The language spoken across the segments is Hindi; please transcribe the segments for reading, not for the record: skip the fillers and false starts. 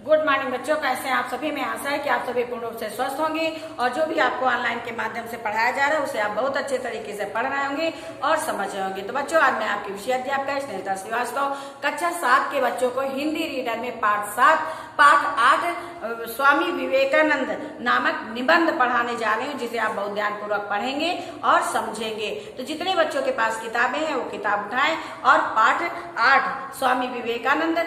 गुड मॉर्निंग बच्चों, कैसे हैं आप सभी। मैं आशा है कि आप सभी पूर्ण रूप से स्वस्थ होंगे और जो भी आपको ऑनलाइन के माध्यम से पढ़ाया जा रहा है उसे आप बहुत अच्छे तरीके से पढ़ रहे होंगे और समझ रहे होंगे। तो बच्चों, आज मैं आपकी विषय अध्यापिका स्नेहलता श्रीवास्तव कक्षा 7 के बच्चों को हिंदी रीडर में पाठ 8 स्वामी विवेकानंद नामक निबंध पढ़ाने जा रही हूँ, जिसे आप बहुत ध्यान पूर्वक पढ़ेंगे और समझेंगे। तो जितने बच्चों के पास किताबें हैं वो किताब उठाएं और पाठ 8 स्वामी विवेकानंद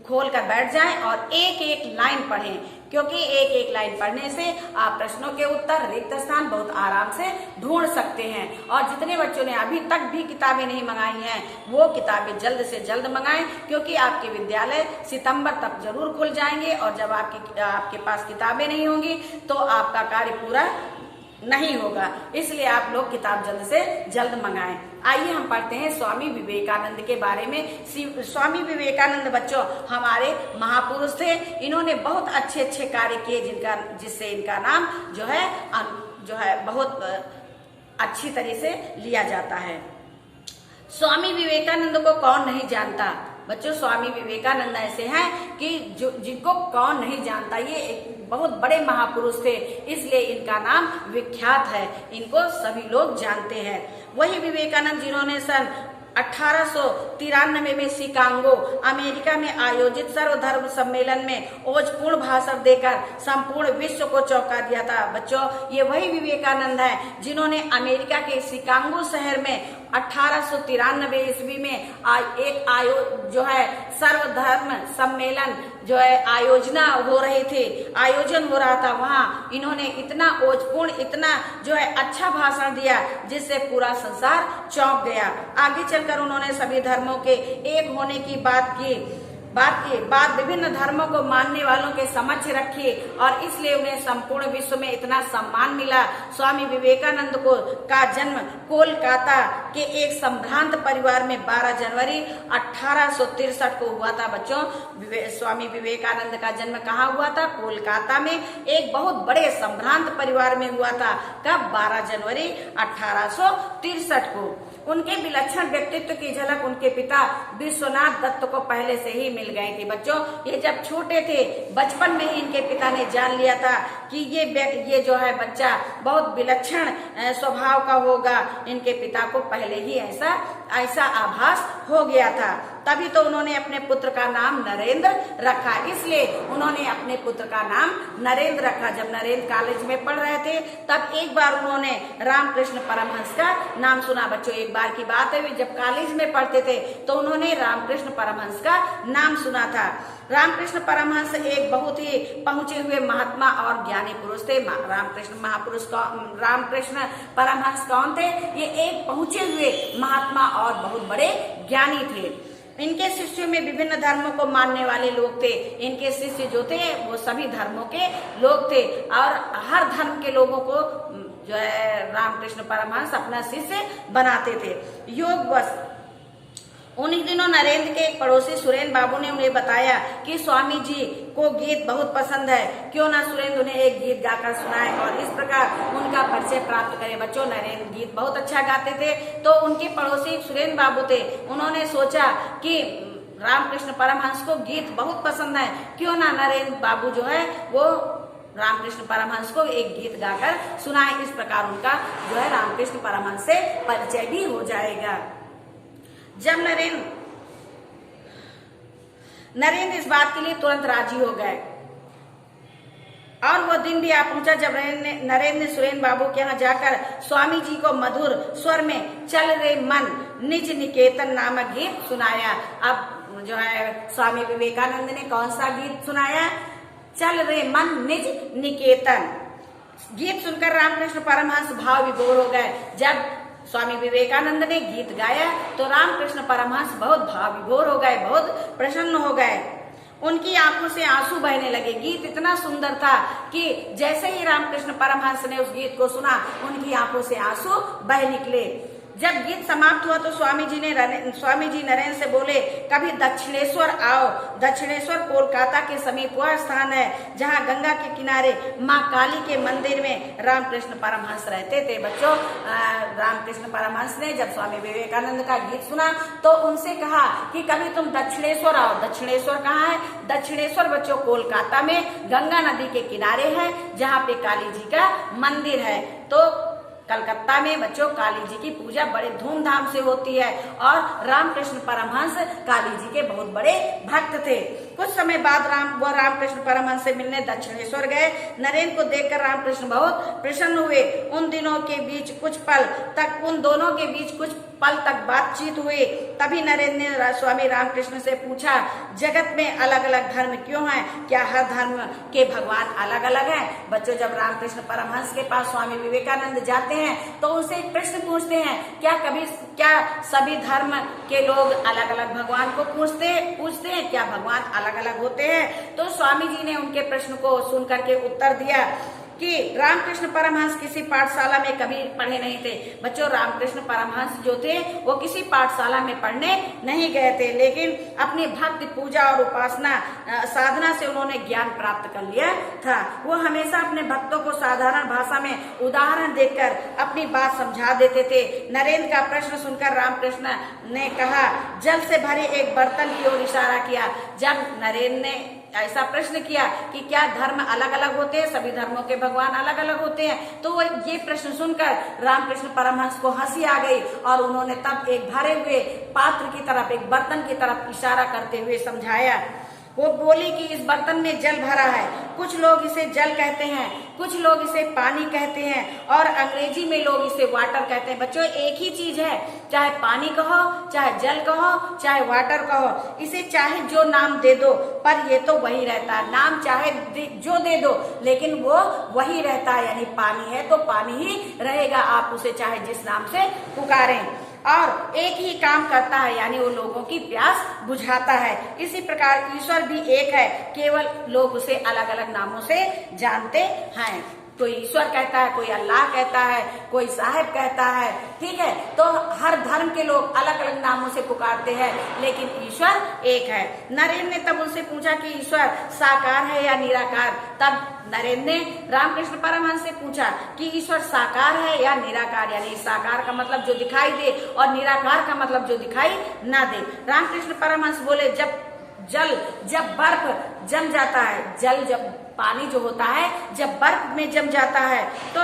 खोल कर बैठ जाएं और एक एक लाइन पढ़ें, क्योंकि एक एक लाइन पढ़ने से आप प्रश्नों के उत्तर, रिक्त स्थान बहुत आराम से ढूंढ सकते हैं। और जितने बच्चों ने अभी तक भी किताबें नहीं मंगाई हैं वो किताबें जल्द से जल्द मंगाएं, क्योंकि आपके विद्यालय सितंबर तक जरूर खुल जाएंगे और जब आपके पास किताबें नहीं होंगी तो आपका कार्य पूरा नहीं होगा। इसलिए आप लोग किताब जल्द से जल्द मंगाएं। आइए हम पढ़ते हैं स्वामी विवेकानंद के बारे में। स्वामी विवेकानंद बच्चों हमारे महापुरुष थे। इन्होंने बहुत अच्छे कार्य किए जिससे इनका नाम जो है बहुत अच्छी तरह से लिया जाता है। स्वामी विवेकानंद को कौन नहीं जानता बच्चों। स्वामी विवेकानंद ऐसे हैं कि जिनको कौन नहीं जानता। ये एक बहुत बड़े महापुरुष थे, इसलिए इनका नाम विख्यात है, इनको सभी लोग जानते हैं। वही विवेकानंद जिन्होंने सन 1893 में शिकागो अमेरिका में आयोजित सर्वधर्म सम्मेलन में ओजपूर्ण भाषण देकर संपूर्ण विश्व को चौंका दिया था। बच्चों, ये वही विवेकानंद है जिन्होंने अमेरिका के शिकागो शहर में 1893 ईस्वी में सर्वधर्म सम्मेलन आयोजन हो रहा था। वहाँ इन्होंने इतना ओजपूर्ण, इतना अच्छा भाषण दिया जिससे पूरा संसार चौंक गया। आगे चलकर उन्होंने सभी धर्मों के एक होने की बात विभिन्न धर्मों को मानने वालों के समक्ष रखी और इसलिए उन्हें संपूर्ण विश्व में इतना सम्मान मिला। स्वामी विवेकानंद का जन्म कोलकाता के एक संभ्रांत परिवार में 12 जनवरी 1863 को हुआ था। बच्चों, स्वामी विवेकानंद का जन्म कहाँ हुआ था? कोलकाता में एक बहुत बड़े संभ्रांत परिवार में हुआ था। कब? 12 जनवरी 1863 को। उनके विलक्षण व्यक्तित्व की झलक उनके पिता विश्वनाथ दत्त को पहले से ही मिल गई थी। बच्चों, ये जब छोटे थे बचपन में ही इनके पिता ने जान लिया था कि ये बच्चा बहुत विलक्षण स्वभाव का होगा। इनके पिता को पहले ही ऐसा आभास हो गया था। तभी तो उन्होंने अपने पुत्र का नाम नरेंद्र रखा। इसलिए उन्होंने अपने पुत्र का नाम नरेंद्र रखा। जब नरेंद्र कॉलेज में पढ़ रहे थे तब एक बार उन्होंने रामकृष्ण परमहंस का नाम सुना। बच्चों, एक बार की बात है, जब कॉलेज में पढ़ते थे तो उन्होंने रामकृष्ण परमहंस का नाम सुना था। रामकृष्ण परमहंस एक बहुत ही पहुंचे हुए महात्मा और ज्ञानी पुरुष थे। रामकृष्ण परमहंस कौन थे? ये एक पहुंचे हुए महात्मा और बहुत बड़े ज्ञानी थे। इनके शिष्यों में विभिन्न धर्मों को मानने वाले लोग थे। इनके शिष्य जो थे वो सभी धर्मों के लोग थे और हर धर्म के लोगों को रामकृष्ण परमहंस अपना शिष्य बनाते थे। योग बस उन्हीं दिनों नरेंद्र के एक पड़ोसी सुरेंद्र बाबू ने उन्हें बताया कि स्वामी जी को गीत बहुत पसंद है, क्यों ना सुरेंद्र उन्हें एक गीत गाकर सुनाए और इस प्रकार उनका परिचय प्राप्त करें। बच्चों, नरेंद्र गीत बहुत अच्छा गाते थे, तो उनके पड़ोसी सुरेंद्र बाबू थे। उन्होंने सोचा कि रामकृष्ण परमहंस को गीत बहुत पसंद है, क्यों ना नरेंद्र बाबू वो रामकृष्ण परमहंस को एक गीत गाकर सुनाए। इस प्रकार उनका रामकृष्ण परमहंस से परिचय भी हो जाएगा। जब नरेंद्र इस बात के लिए तुरंत राजी हो गए और वो दिन भी आ पहुंचा जब नरेंद्र ने सुरेंद्र बाबू के यहाँ जाकर स्वामी जी को मधुर स्वर में चल रे मन निज निकेतन नामक गीत सुनाया। अब स्वामी विवेकानंद ने कौन सा गीत सुनाया? चल रे मन निज निकेतन। गीत सुनकर रामकृष्ण परमहंस भाव विभोर हो गए। जब स्वामी विवेकानंद ने गीत गाया तो रामकृष्ण परमहंस बहुत भाव विभोर हो गए, बहुत प्रसन्न हो गए। उनकी आंखों से आंसू बहने लगे। गीत इतना सुंदर था कि जैसे ही रामकृष्ण परमहंस ने उस गीत को सुना उनकी आंखों से आंसू बह निकले। जब गीत समाप्त हुआ तो स्वामी जी नरेंद्र से बोले, कभी दक्षिणेश्वर आओ। दक्षिणेश्वर कोलकाता के समीप वह स्थान है जहां गंगा के किनारे माँ काली के मंदिर में रामकृष्ण परमहंस रहते थे। बच्चों, रामकृष्ण परमहंस ने जब स्वामी विवेकानंद का गीत सुना तो उनसे कहा कि कभी तुम दक्षिणेश्वर आओ। दक्षिणेश्वर कहाँ है? दक्षिणेश्वर बच्चों कोलकाता में गंगा नदी के किनारे है, जहाँ पे काली जी का मंदिर है। तो कलकत्ता में बच्चों काली जी की पूजा बड़े धूमधाम से होती है और रामकृष्ण परमहंस काली जी के बहुत बड़े भक्त थे। कुछ समय बाद रामकृष्ण परमहंस से मिलने दक्षिणेश्वर गए। नरेंद्र को देखकर रामकृष्ण बहुत प्रसन्न हुए। उन दोनों के बीच कुछ पल तक बातचीत हुई। तभी नरेंद्र ने स्वामी रामकृष्ण से पूछा, जगत में अलग अलग धर्म क्यों हैं? क्या हर धर्म के भगवान अलग अलग हैं? बच्चों, जब रामकृष्ण परमहंस के पास स्वामी विवेकानंद जाते हैं तो उनसे एक प्रश्न पूछते हैं, क्या सभी धर्म के लोग अलग अलग भगवान को पूछते हैं? क्या भगवान अलग अलग होते हैं? तो स्वामी जी ने उनके प्रश्न को सुन करके उत्तर दिया कि रामकृष्ण परमहंस किसी पाठशाला में कभी पढ़े नहीं थे। बच्चों, रामकृष्ण परमहंस जो थे वो किसी पाठशाला में पढ़ने नहीं गए थे, लेकिन अपनी भक्ति, पूजा और उपासना साधना से उन्होंने ज्ञान प्राप्त कर लिया था। वो हमेशा अपने भक्तों को साधारण भाषा में उदाहरण देकर अपनी बात समझा देते थे। नरेंद्र का प्रश्न सुनकर रामकृष्ण ने कहा, जल से भरे एक बर्तन की ओर इशारा किया। जब नरेंद्र ने ऐसा प्रश्न किया कि क्या धर्म अलग अलग होते हैं, सभी धर्मों के भगवान अलग अलग होते हैं, तो ये प्रश्न सुनकर रामकृष्ण परमहंस को हंसी आ गई और उन्होंने तब एक भरे हुए पात्र की तरफ, एक बर्तन की तरफ इशारा करते हुए समझाया। वो बोली कि इस बर्तन में जल भरा है। कुछ लोग इसे जल कहते हैं, कुछ लोग इसे पानी कहते हैं और अंग्रेजी में लोग इसे वाटर कहते हैं। बच्चों, एक ही चीज है, चाहे पानी कहो, चाहे जल कहो, चाहे वाटर कहो, इसे चाहे जो नाम दे दो, पर ये तो वही रहता है। नाम चाहे जो दे दो, लेकिन वो वही रहता है। यानी पानी है तो पानी ही रहेगा, आप उसे चाहे जिस नाम से पुकारें, और एक ही काम करता है, यानी वो लोगों की प्यास बुझाता है। इसी प्रकार ईश्वर भी एक है, केवल लोग उसे अलग अलग नामों से जानते हैं। कोई ईश्वर कहता है, कोई अल्लाह कहता है, कोई साहिब कहता है, ठीक है। तो हर धर्म के लोग अलग अलग नामों से पुकारते हैं, लेकिन ईश्वर एक है। नरेंद्र ने तब उनसे पूछा कि ईश्वर साकार है या निराकार? तब नरेंद्र ने रामकृष्ण परमहंस से पूछा कि ईश्वर साकार है या निराकार, यानी साकार का मतलब जो दिखाई दे और निराकार का मतलब जो दिखाई ना दे। रामकृष्ण परमहंस बोले, जब बर्फ जम जाता है, जब पानी जो होता है जब बर्फ में जम जाता है तो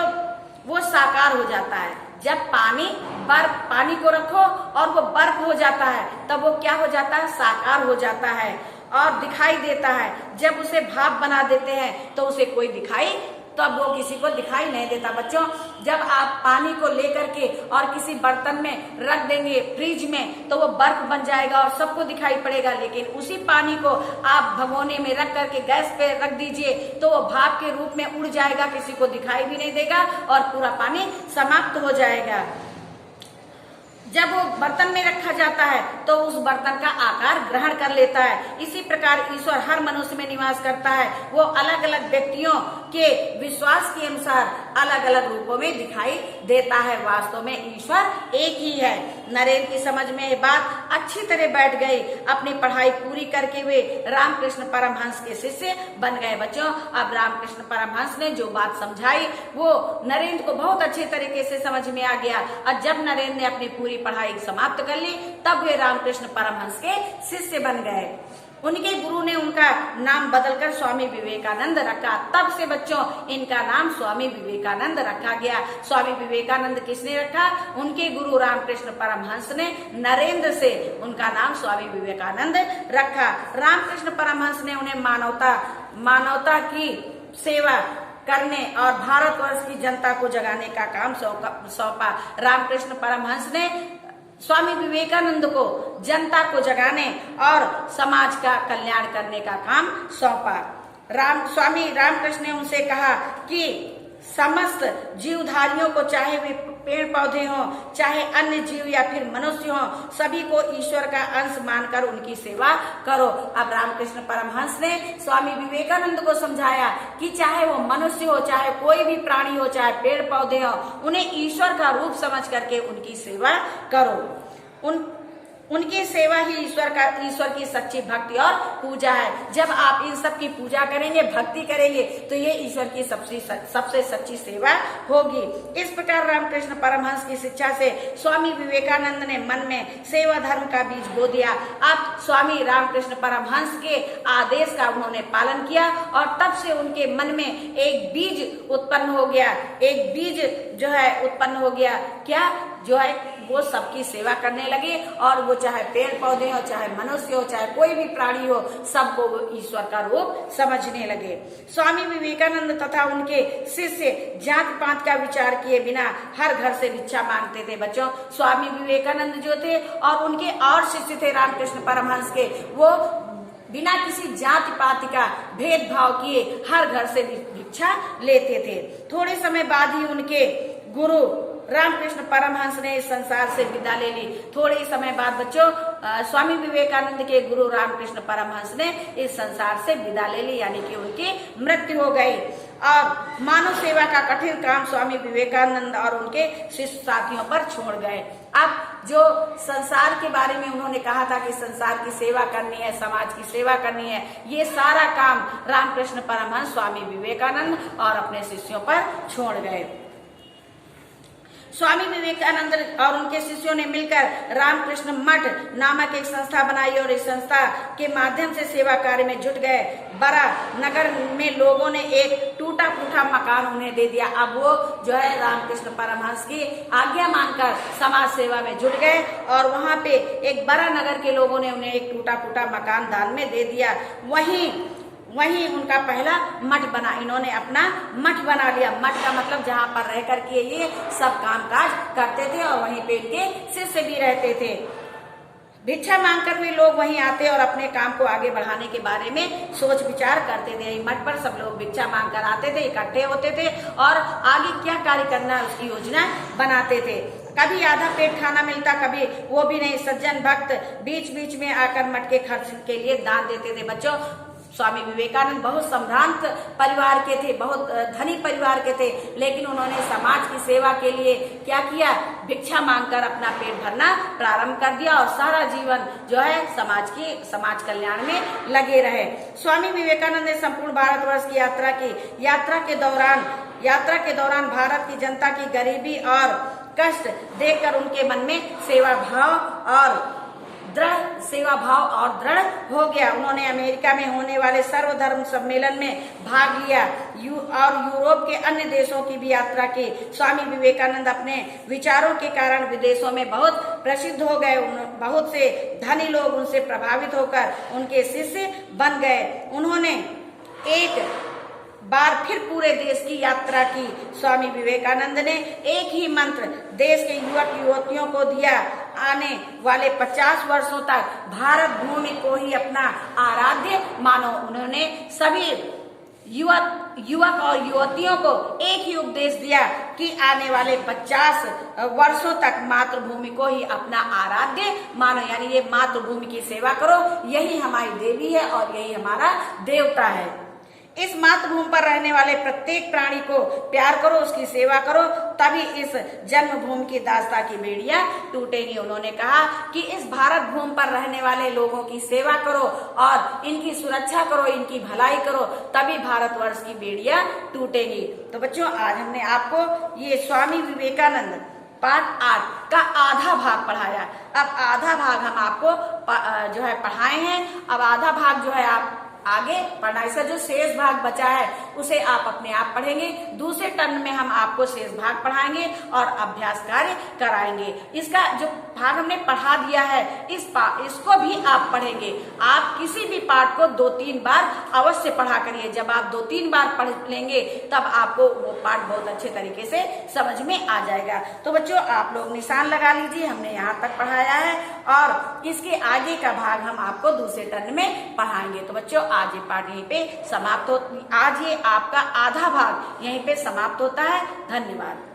वो साकार हो जाता है। जब पानी को रखो और वो बर्फ हो जाता है तब वो क्या हो जाता है? साकार हो जाता है और दिखाई देता है। जब उसे भाप बना देते हैं तो उसे कोई दिखाई, तब वो किसी को दिखाई नहीं देता। बच्चों, जब आप पानी को लेकर के और किसी बर्तन में रख देंगे फ्रिज में तो वो बर्फ बन जाएगा और सबको दिखाई पड़ेगा, लेकिन उसी पानी को आप भगोने में रख करके गैस पे रख दीजिए तो वो भाप के रूप में उड़ जाएगा, किसी को दिखाई भी नहीं देगा और पूरा पानी समाप्त हो जाएगा। जब वो बर्तन में रखा जाता है तो उस बर्तन का आकार ग्रहण कर लेता है। इसी प्रकार ईश्वर हर मनुष्य में निवास करता है। वो अलग अलग व्यक्तियों के विश्वास के अनुसार अलग अलग रूपों में दिखाई देता है। वास्तव में ईश्वर एक ही है। नरेंद्र की समझ में ये बात अच्छी तरह बैठ गई। अपनी पढ़ाई पूरी करके वे रामकृष्ण परमहंस के शिष्य बन गए। बच्चों, अब रामकृष्ण परमहंस ने जो बात समझाई वो नरेंद्र को बहुत अच्छे तरीके से समझ में आ गया, और जब नरेंद्र ने अपनी पूरी पढ़ाई समाप्त कर ली तब वे रामकृष्ण परमहंस के शिष्य बन गए। उनके गुरु ने उनका नाम बदलकर स्वामी विवेकानंद रखा। तब से बच्चों इनका नाम स्वामी विवेकानंद रखा गया। स्वामी विवेकानंद किसने रखा? उनके गुरु रामकृष्ण परमहंस ने नरेंद्र से उनका नाम स्वामी विवेकानंद रखा। रामकृष्ण परमहंस ने उन्हें मानवता की सेवा करने और भारतवर्ष की जनता को जगाने का काम सौंपा। रामकृष्ण परमहंस ने स्वामी विवेकानंद को जनता को जगाने और समाज का कल्याण करने का काम सौंपा। स्वामी रामकृष्ण ने उनसे कहा कि समस्त जीवधारियों को, चाहे वे पेड़ पौधे हों, चाहे अन्य जीव या फिर मनुष्य हों, सभी को ईश्वर का अंश मानकर उनकी सेवा करो। अब रामकृष्ण परमहंस ने स्वामी विवेकानंद को समझाया कि चाहे वो मनुष्य हो, चाहे कोई भी प्राणी हो, चाहे पेड़ पौधे हो, उन्हें ईश्वर का रूप समझ करके उनकी सेवा करो। उनकी सेवा ही ईश्वर की सच्ची भक्ति और पूजा है। जब आप इन सब की पूजा करेंगे, भक्ति करेंगे, तो ये ईश्वर की सबसे सच्ची सेवा होगी। इस प्रकार रामकृष्ण परमहंस की शिक्षा से स्वामी विवेकानंद ने मन में सेवा धर्म का बीज बो दिया। अब स्वामी रामकृष्ण परमहंस के आदेश का उन्होंने पालन किया और तब से उनके मन में एक बीज उत्पन्न हो गया। एक बीज जो है उत्पन्न हो गया, क्या जो है वो सबकी सेवा करने लगे, और वो चाहे पेड़ पौधे हो, चाहे मनुष्य हो, चाहे कोई भी प्राणी हो, सबको वो ईश्वर का रूप समझने लगे। स्वामी विवेकानंद तथा उनके शिष्य जात पात का विचार किए बिना हर घर से भिक्षा मांगते थे। बच्चों, स्वामी विवेकानंद जो थे और उनके और शिष्य थे रामकृष्ण परमहंस के, वो बिना किसी जाति पाति का भेदभाव किए हर घर से भिक्षा लेते थे। थोड़े समय बाद ही उनके गुरु रामकृष्ण परमहंस ने इस संसार से विदा ले ली। थोड़े ही समय बाद बच्चों, स्वामी विवेकानंद के गुरु रामकृष्ण परमहंस ने इस संसार से विदा ले ली, यानी कि उनकी मृत्यु हो गई। और मानव सेवा का कठिन काम स्वामी विवेकानंद और उनके शिष्य साथियों पर छोड़ गए। अब जो संसार के बारे में उन्होंने कहा था कि संसार की सेवा करनी है, समाज की सेवा करनी है, ये सारा काम रामकृष्ण परमहंस, स्वामी विवेकानंद और अपने शिष्यों पर छोड़ गए। स्वामी विवेकानंद और उनके शिष्यों ने मिलकर रामकृष्ण मठ नामक एक संस्था बनाई और इस संस्था के माध्यम से सेवा कार्य में जुट गए। बड़ा नगर में लोगों ने एक टूटा फूटा मकान उन्हें दे दिया। अब वो जो है रामकृष्ण परमहंस की आज्ञा मानकर समाज सेवा में जुट गए और वहां पे एक बड़ा नगर के लोगों ने उन्हें एक टूटा फूटा मकान दान में दे दिया। वहीं उनका पहला मठ बना। इन्होंने अपना मठ बना लिया। मठ का मतलब जहाँ पर रह करके ये सब कामकाज करते थे और वहीं पे इनके शिष्य भी रहते थे। भिक्षा मांगकर भी लोग वहीं आते और अपने काम को आगे बढ़ाने के बारे में सोच विचार करते थे। मठ पर सब लोग भिक्षा मांगकर आते थे, इकट्ठे होते थे और आगे क्या कार्य करना है उसकी योजना बनाते थे। कभी आधा पेट खाना मिलता, कभी वो भी नहीं। सज्जन भक्त बीच बीच में आकर मठ के खर्च के लिए दान देते थे। बच्चों, स्वामी विवेकानंद बहुत संभ्रांत परिवार के थे, बहुत धनी परिवार के थे, लेकिन उन्होंने समाज की सेवा के लिए क्या किया? भिक्षा मांगकर अपना पेट भरना प्रारंभ कर दिया और सारा जीवन जो है समाज कल्याण में लगे रहे। स्वामी विवेकानंद ने संपूर्ण भारतवर्ष की यात्रा के दौरान भारत की जनता की गरीबी और कष्ट देखकर उनके मन में सेवा भाव और दृढ़ हो गया। उन्होंने अमेरिका में होने वाले सर्वधर्म सम्मेलन में भाग लिया और यूरोप के अन्य देशों की भी यात्रा की। स्वामी विवेकानंद अपने विचारों के कारण विदेशों में बहुत प्रसिद्ध हो गए। बहुत से धनी लोग उनसे प्रभावित होकर उनके शिष्य बन गए। उन्होंने एक बार फिर पूरे देश की यात्रा की। स्वामी विवेकानंद ने एक ही मंत्र देश के युवक युवतियों को दिया, आने वाले 50 वर्षों तक भारत भूमि को ही अपना आराध्य मानो। उन्होंने सभी युवक और युवतियों को एक ही उपदेश दिया कि आने वाले 50 वर्षों तक मातृभूमि को ही अपना आराध्य मानो, यानी ये मातृभूमि की सेवा करो, यही हमारी देवी है और यही हमारा देवता है। इस मातृभूमि पर रहने वाले प्रत्येक प्राणी को प्यार करो, उसकी सेवा करो, तभी इस जन्मभूमि की दास्ता की बेड़ियां टूटेंगी। उन्होंने कहा कि इस भारत भूमि पर रहने वाले लोगों की सेवा करो और इनकी सुरक्षा करो, इनकी भलाई करो, तभी भारतवर्ष की बेड़ियां टूटेंगी। तो बच्चों, आज हमने आपको ये स्वामी विवेकानंद पार्ट 8 का आधा भाग पढ़ाया। अब आधा भाग हम आपको जो है पढ़ाए हैं। अब आधा भाग जो है आप आगे पढ़ना, इसका जो शेष भाग बचा है उसे आप अपने आप पढ़ेंगे। दूसरे टर्न में हम आपको शेष भाग पढ़ाएंगे और अभ्यास कार्य कराएंगे। इसका जो भाग हमने पढ़ा दिया है, इसको भी आप पढ़ेंगे। आप किसी भी पाठ को 2-3 बार अवश्य पढ़ा करिए। जब आप 2-3 बार पढ़ लेंगे तब आपको वो पाठ बहुत अच्छे तरीके से समझ में आ जाएगा। तो बच्चों आप लोग निशान लगा लीजिए, हमने यहाँ तक पढ़ाया है और इसके आगे का भाग हम आपको दूसरे टर्न में पढ़ाएंगे। तो बच्चों आज ये पाठ यहीं पे समाप्त आज ये आपका आधा भाग यहीं पे समाप्त होता है। धन्यवाद।